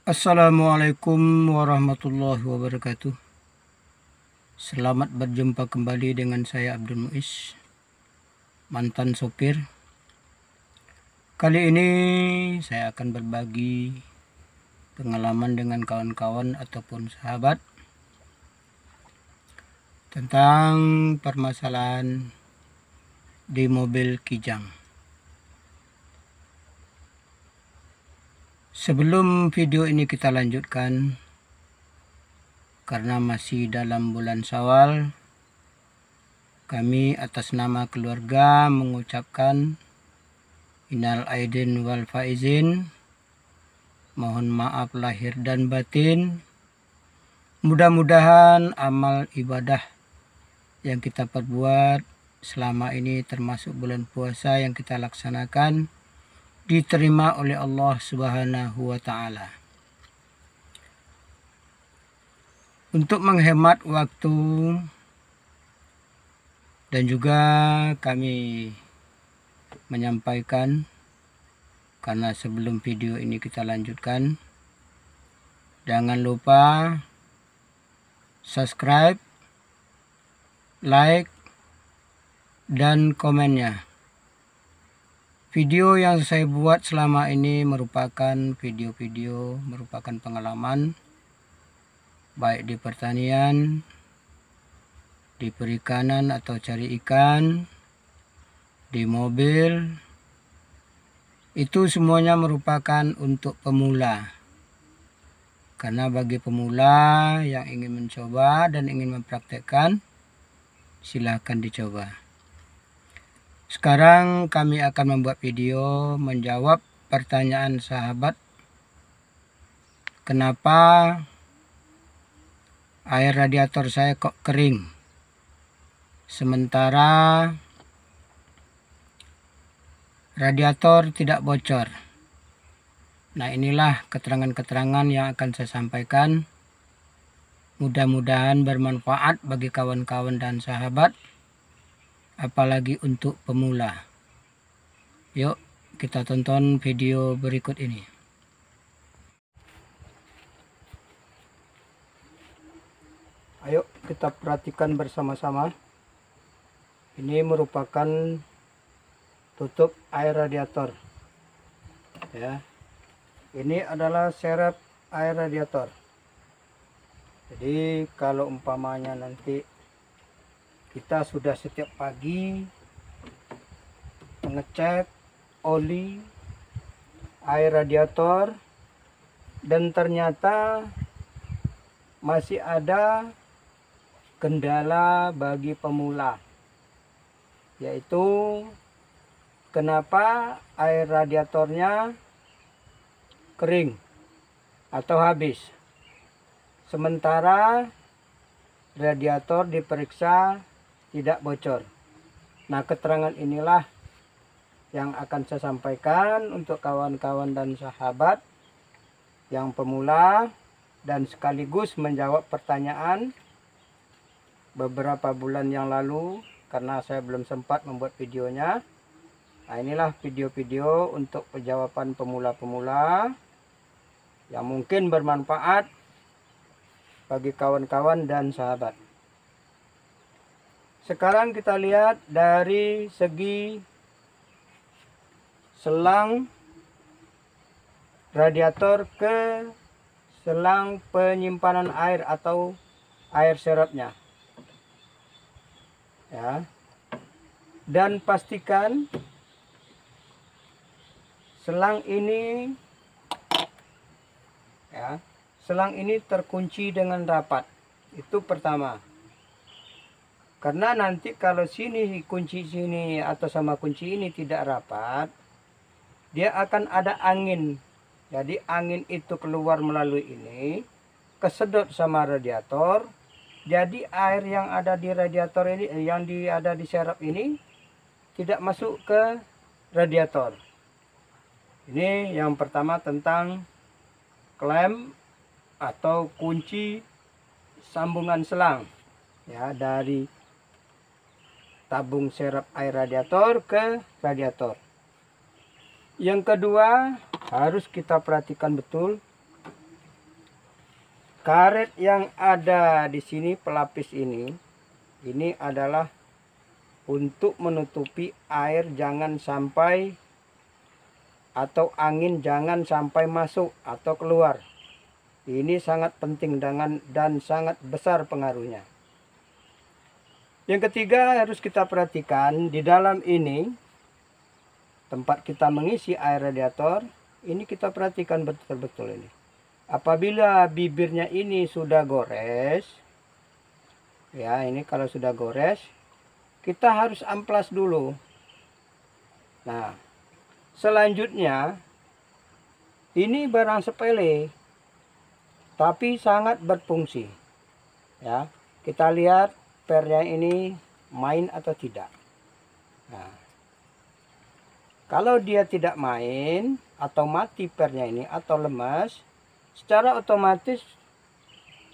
Assalamualaikum warahmatullahi wabarakatuh. Selamat berjumpa kembali dengan saya Abdul Muiz, mantan sopir. Kali ini saya akan berbagi pengalaman dengan kawan-kawan ataupun sahabat tentang permasalahan di mobil Kijang. Sebelum video ini kita lanjutkan, karena masih dalam bulan Syawal, kami atas nama keluarga mengucapkan Innal aidin wal faizin, mohon maaf lahir dan batin. Mudah-mudahan amal ibadah yang kita perbuat selama ini, termasuk bulan puasa yang kita laksanakan, diterima oleh Allah Subhanahu wa Ta'ala. Untuk menghemat waktu dan juga kami menyampaikan, karena sebelum video ini kita lanjutkan, jangan lupa subscribe, like, dan komennya. Video yang saya buat selama ini merupakan merupakan pengalaman baik di pertanian, di perikanan atau cari ikan, di mobil. Itu semuanya merupakan untuk pemula. Karena bagi pemula yang ingin mencoba dan ingin mempraktekkan, silahkan dicoba. Sekarang kami akan membuat video menjawab pertanyaan sahabat, kenapa air radiator saya kok kering sementara radiator tidak bocor. Nah, inilah keterangan-keterangan yang akan saya sampaikan. Mudah-mudahan bermanfaat bagi kawan-kawan dan sahabat, apalagi untuk pemula. Yuk kita tonton video berikut ini. Ayo kita perhatikan bersama-sama. Ini merupakan tutup air radiator. Ya. Ini adalah serep air radiator. Jadi kalau umpamanya nanti kita sudah setiap pagi mengecek oli air radiator dan ternyata masih ada kendala bagi pemula, yaitu kenapa air radiatornya kering atau habis sementara radiator diperiksa tidak bocor. Nah, keterangan inilah yang akan saya sampaikan untuk kawan-kawan dan sahabat yang pemula, dan sekaligus menjawab pertanyaan beberapa bulan yang lalu karena saya belum sempat membuat videonya. Nah, inilah video-video untuk jawaban pemula-pemula yang mungkin bermanfaat bagi kawan-kawan dan sahabat. Sekarang kita lihat dari segi selang radiator ke selang penyimpanan air atau air serepnya. Ya. Dan pastikan selang ini terkunci dengan rapat. Itu pertama. Karena nanti kalau sini kunci sini atau sama kunci ini tidak rapat, dia akan ada angin. Jadi angin itu keluar melalui ini, kesedot sama radiator. Jadi air yang ada di radiator ini, ada di serep ini tidak masuk ke radiator. Ini yang pertama tentang klem atau kunci sambungan selang, ya, dari tabung serep air radiator ke radiator. Yang kedua, harus kita perhatikan betul karet yang ada di sini, pelapis ini adalah untuk menutupi air jangan sampai atau angin jangan sampai masuk atau keluar. Ini sangat penting dan sangat besar pengaruhnya. Yang ketiga harus kita perhatikan, di dalam ini tempat kita mengisi air radiator, ini kita perhatikan betul-betul ini. Apabila bibirnya ini sudah gores, ya ini kalau sudah gores, kita harus amplas dulu. Nah, selanjutnya ini barang sepele, tapi sangat berfungsi. Ya, kita lihat pernya ini main atau tidak. Nah, kalau dia tidak main atau mati pernya ini atau lemas, secara otomatis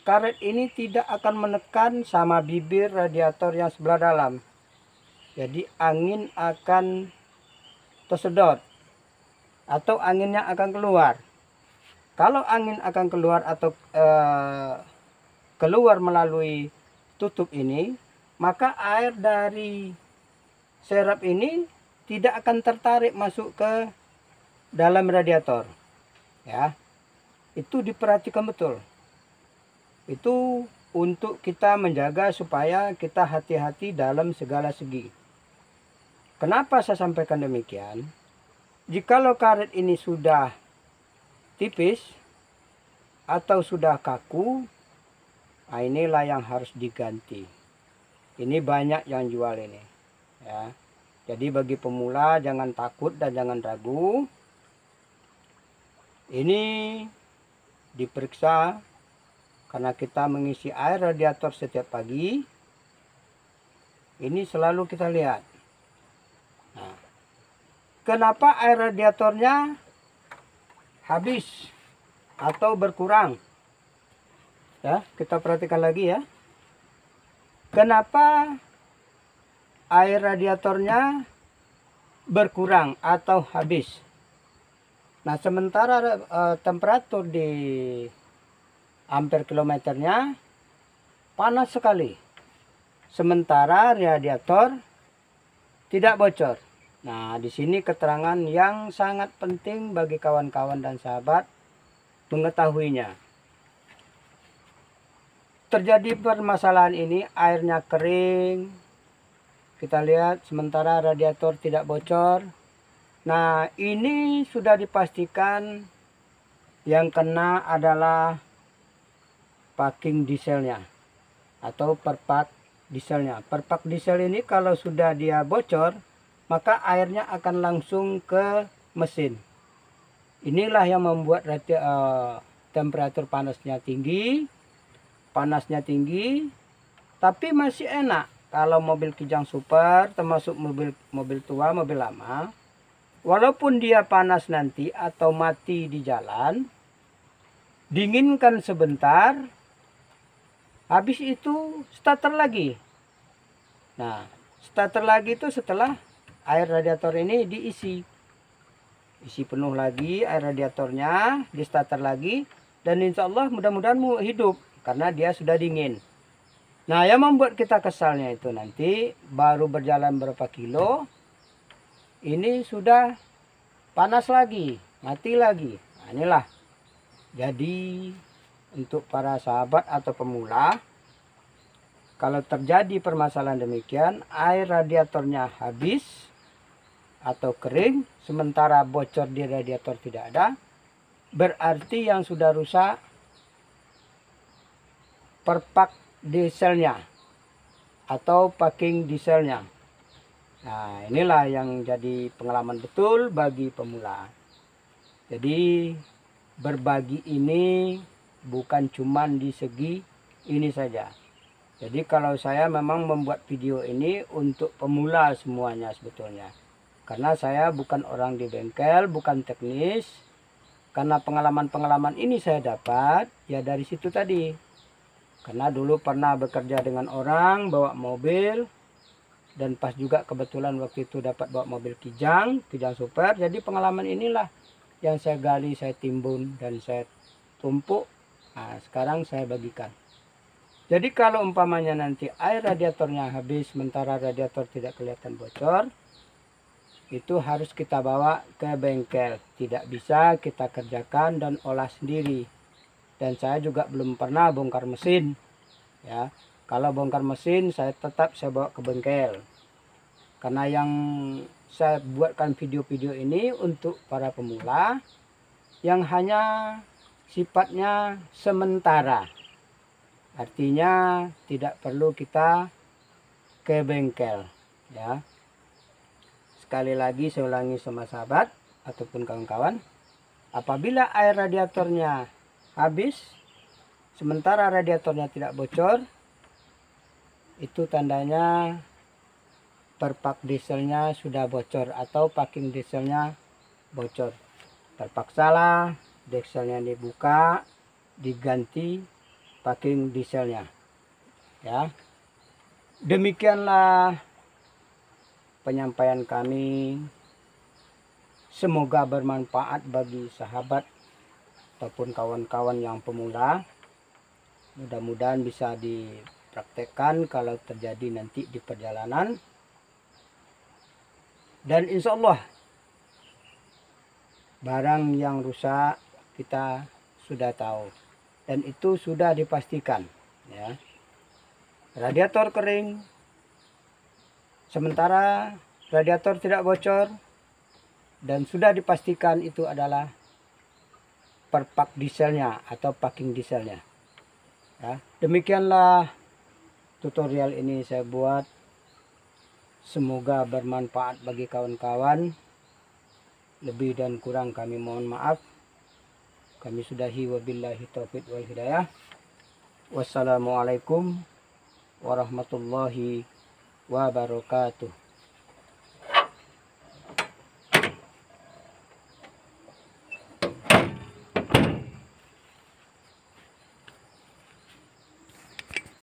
karet ini tidak akan menekan sama bibir radiator yang sebelah dalam. Jadi angin akan tersedot atau anginnya akan keluar. Kalau angin akan keluar atau keluar melalui tutup ini, maka air dari serep ini tidak akan tertarik masuk ke dalam radiator. Ya. Itu diperhatikan betul. Itu untuk kita menjaga supaya kita hati-hati dalam segala segi. Kenapa saya sampaikan demikian? Jikalau karet ini sudah tipis atau sudah kaku, nah inilah yang harus diganti. Ini banyak yang jual ini. Ya. Jadi bagi pemula jangan takut dan jangan ragu. Ini diperiksa karena kita mengisi air radiator setiap pagi. Ini selalu kita lihat. Nah, kenapa air radiatornya habis atau berkurang? Ya, kita perhatikan lagi ya. Kenapa air radiatornya berkurang atau habis? Nah, sementara temperatur di ampere kilometernya panas sekali. Sementara radiator tidak bocor. Nah, di sini keterangan yang sangat penting bagi kawan-kawan dan sahabat mengetahuinya. Terjadi permasalahan ini, airnya kering. Kita lihat sementara radiator tidak bocor. Nah, ini sudah dipastikan yang kena adalah packing dieselnya atau perpak dieselnya. Perpak diesel ini kalau sudah dia bocor, maka airnya akan langsung ke mesin. Inilah yang membuat temperatur panasnya tinggi, tapi masih enak. Kalau mobil Kijang Super, termasuk mobil tua, mobil lama, walaupun dia panas nanti atau mati di jalan, dinginkan sebentar, habis itu starter lagi. Nah, starter lagi itu setelah air radiator ini diisi. Isi penuh lagi air radiatornya, di starter lagi, dan insya Allah mudah-mudahan hidup karena dia sudah dingin. Nah, yang membuat kita kesalnya itu nanti baru berjalan berapa kilo, ini sudah panas lagi, mati lagi. Nah, inilah. Jadi untuk para sahabat atau pemula, kalau terjadi permasalahan demikian, air radiatornya habis atau kering, sementara bocor di radiator tidak ada, berarti yang sudah rusak perpak dieselnya atau packing dieselnya. Nah, inilah yang jadi pengalaman betul bagi pemula. Jadi berbagi ini bukan cuman di segi ini saja. Jadi kalau saya memang membuat video ini untuk pemula semuanya sebetulnya. Karena saya bukan orang di bengkel, bukan teknis. Karena pengalaman-pengalaman ini saya dapat ya dari situ tadi. Karena dulu pernah bekerja dengan orang bawa mobil, dan pas juga kebetulan waktu itu dapat bawa mobil Kijang Super. Jadi pengalaman inilah yang saya gali, saya timbun dan saya tumpuk Nah, sekarang saya bagikan. Jadi kalau umpamanya nanti air radiatornya habis sementara radiator tidak kelihatan bocor, itu harus kita bawa ke bengkel. Tidak bisa kita kerjakan dan olah sendiri. Dan saya juga belum pernah bongkar mesin. Ya, kalau bongkar mesin saya bawa ke bengkel. Karena yang saya buatkan video-video ini untuk para pemula yang hanya sifatnya sementara. Artinya tidak perlu kita ke bengkel, ya. Sekali lagi saya ulangi sama sahabat ataupun kawan-kawan, apabila air radiatornya habis sementara radiatornya tidak bocor, itu tandanya perpak dieselnya sudah bocor atau packing dieselnya bocor. Terpaksalah dieselnya dibuka, diganti packing dieselnya, ya. Demikianlah penyampaian kami, semoga bermanfaat bagi sahabat ataupun kawan-kawan yang pemula. Mudah-mudahan bisa dipraktekkan kalau terjadi nanti di perjalanan. Dan insya Allah barang yang rusak kita sudah tahu dan itu sudah dipastikan, ya. Radiator kering sementara radiator tidak bocor dan sudah dipastikan itu adalah perpak dieselnya atau packing dieselnya, ya. Demikianlah tutorial ini saya buat, semoga bermanfaat bagi kawan-kawan. Lebih dan kurang kami mohon maaf. Kami sudahi, wabillahi taufiq wal hidayah. Wassalamualaikum warahmatullahi wabarakatuh.